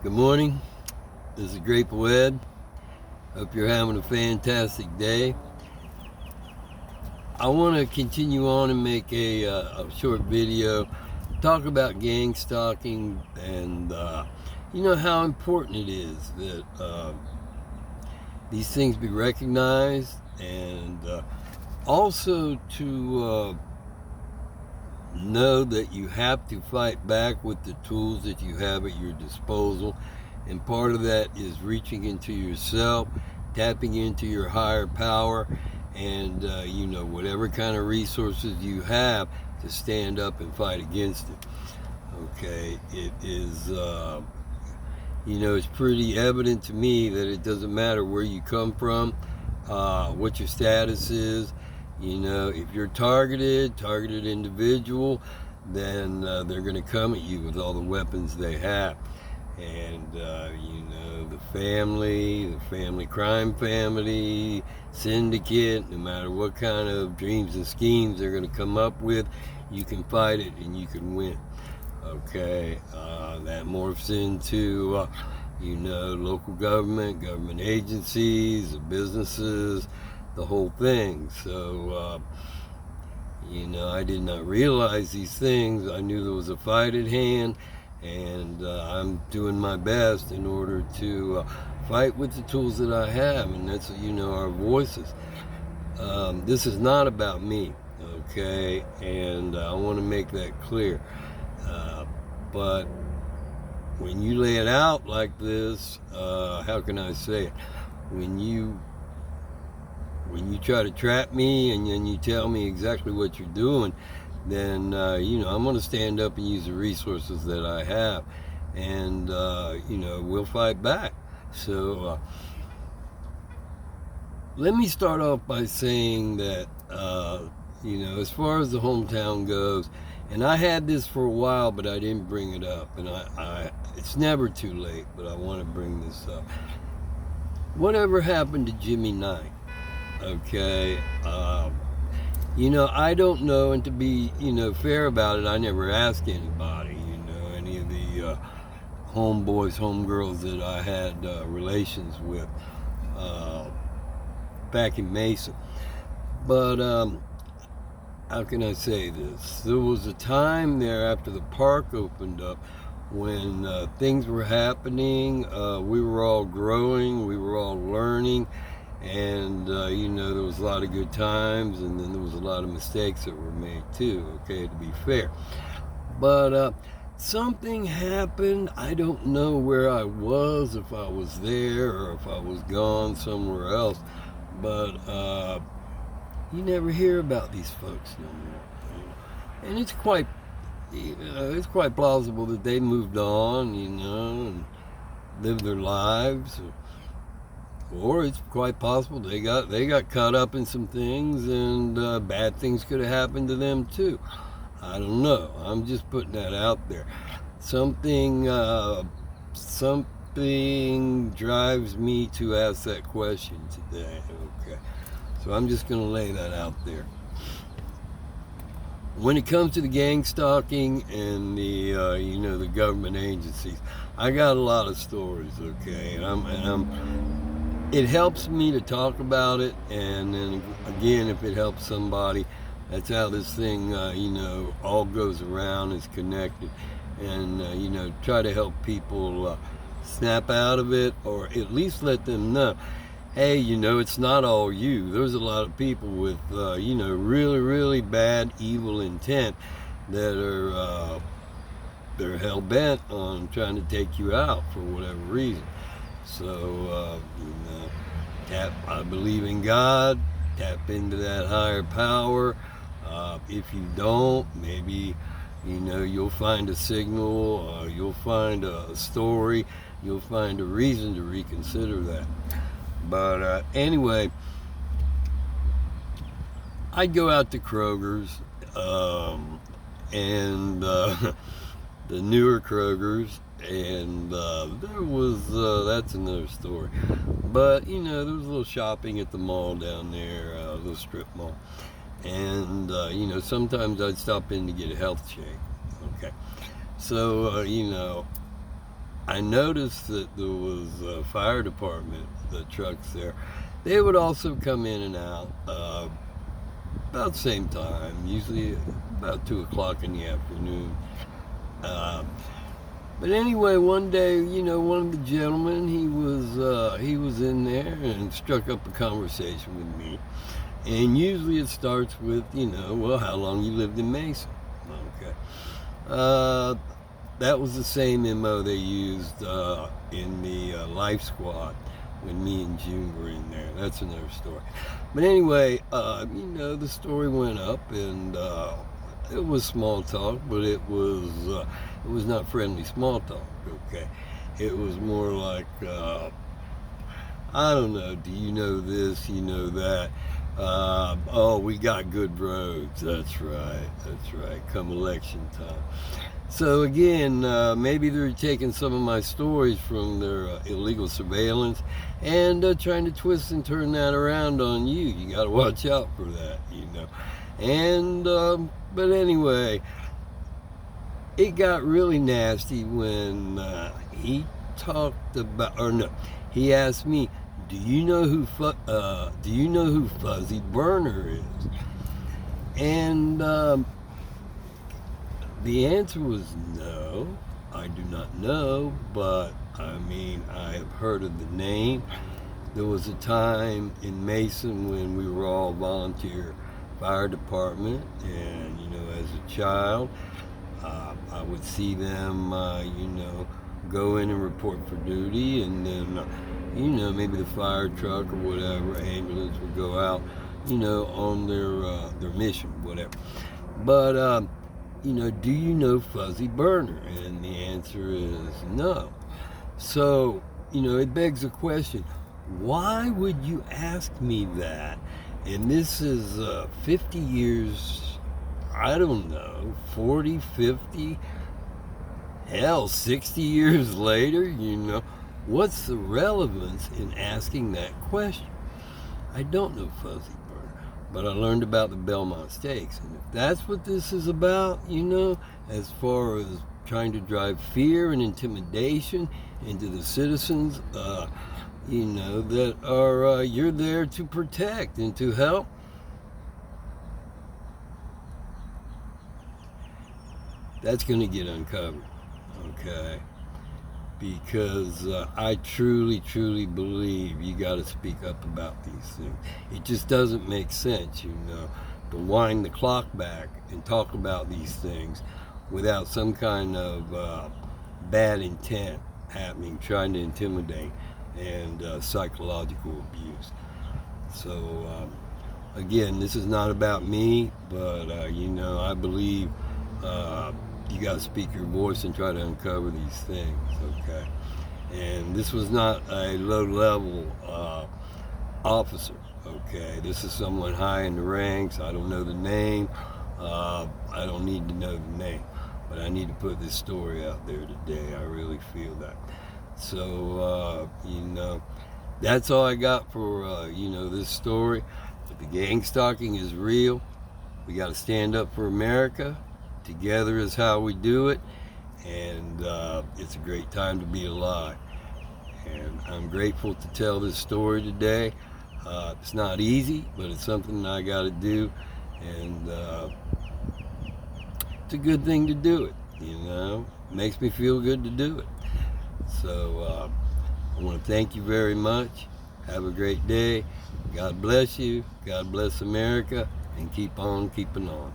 Good morning. This is Grateful Ed. Hope you're having a fantastic day. I want to continue on and make a short video, talk about gang stalking and how important it is that these things be recognized, and also to know that you have to fight back with the tools that you have at your disposal. And part of that is reaching into yourself, tapping into your higher power, and whatever kind of resources you have to stand up and fight against it. Okay, it is it's pretty evident to me that it doesn't matter where you come from, what your status is. If you're targeted individual, then they're going to come at you with all the weapons they have. And the family crime family syndicate, no matter what kind of dreams and schemes they're going to come up with, you can fight it and you can win. Okay, that morphs into local government agencies, businesses, the whole thing. So I did not realize these things. I knew there was a fight at hand, and I'm doing my best in order to fight with the tools that I have, and that's our voices. This is not about me, okay, and I want to make that clear. But when you lay it out like this, how can I say it? When you try to trap me and then you tell me exactly what you're doing, then I'm going to stand up and use the resources that I have, and we'll fight back. So let me start off by saying that as far as the hometown goes, and I had this for a while, but I didn't bring it up, and I it's never too late, but I want to bring this up. Whatever happened to Jimmy Knight? Okay, I don't know, and to be, fair about it, I never asked anybody, any of the homeboys, homegirls that I had relations with back in Mesa. But how can I say this? There was a time there after the park opened up when things were happening. We were all growing, we were all learning, and there was a lot of good times, and then there was a lot of mistakes that were made too, okay, to be fair. But something happened. I don't know where I was, if I was there or if I was gone somewhere else, but you never hear about these folks no more. And it's quite plausible that they moved on, and lived their lives. Or it's quite possible they got caught up in some things, and bad things could have happened to them too. I don't know. I'm just putting that out there. Something drives me to ask that question today. Okay, so I'm just going to lay that out there. When it comes to the gang stalking and the the government agencies, I got a lot of stories. Okay, and it helps me to talk about it, and then again, if it helps somebody, that's how this thing all goes around, is connected, and try to help people snap out of it, or at least let them know, hey, it's not all you. There's a lot of people with really, really bad, evil intent that are they're hell-bent on trying to take you out for whatever reason. So I believe in God. Tap into that higher power. If you don't, maybe you'll find a signal, you'll find a story, you'll find a reason to reconsider that. But anyway, I'd go out to Kroger's, and the newer Kroger's, and there was that's another story. But there was a little shopping at the mall down there, a little strip mall, and sometimes I'd stop in to get a health check. Okay, so I noticed that there was a fire department, the trucks there. They would also come in and out about the same time, usually about 2 o'clock in the afternoon. Uh, but anyway, one day, one of the gentlemen, he was in there and struck up a conversation with me. And usually it starts with, well, how long you lived in Mesa? Okay. That was the same MO they used in the Life Squad when me and June were in there. That's another story. But anyway, the story went up, and it was small talk, but it was not friendly small talk. Okay, it was more like, I don't know. Do you know this? You know that? Oh, we got good roads. That's right. That's right. Come election time. So again, maybe they're taking some of my stories from their illegal surveillance and trying to twist and turn that around on you. You got to watch out for that, And but anyway, it got really nasty when he talked about, or no, he asked me, "Do you know who Fuzzy Burner is?" And the answer was no, I do not know, but I mean, I have heard of the name. There was a time in Mason when we were all volunteer fire department, and as a child, I would see them, go in and report for duty, and then, maybe the fire truck or whatever, ambulance would go out, on their mission, whatever. But do you know Fuzzy Burner? And the answer is no. So, it begs the question, why would you ask me that? And this is 50 years, I don't know, 40, 50, hell, 60 years later, what's the relevance in asking that question? I don't know Fuzzy Burner, but I learned about the Belmont Stakes. And if that's what this is about, as far as trying to drive fear and intimidation into the citizens, that are you're there to protect and to help, that's going to get uncovered, okay? Because I truly, truly believe you got to speak up about these things. It just doesn't make sense, to wind the clock back and talk about these things without some kind of bad intent happening, trying to intimidate and psychological abuse. So again, this is not about me, but I believe you got to speak your voice and try to uncover these things, okay? And this was not a low-level officer, okay? This is someone high in the ranks. I don't know the name. I don't need to know the name, but I need to put this story out there today. I really feel that. So, that's all I got for, this story. But the gangstalking is real. We got to stand up for America. Together is how we do it, and it's a great time to be alive. And I'm grateful to tell this story today. It's not easy, but it's something I got to do, and it's a good thing to do it. It makes me feel good to do it. So I want to thank you very much. Have a great day. God bless you. God bless America, and keep on keeping on.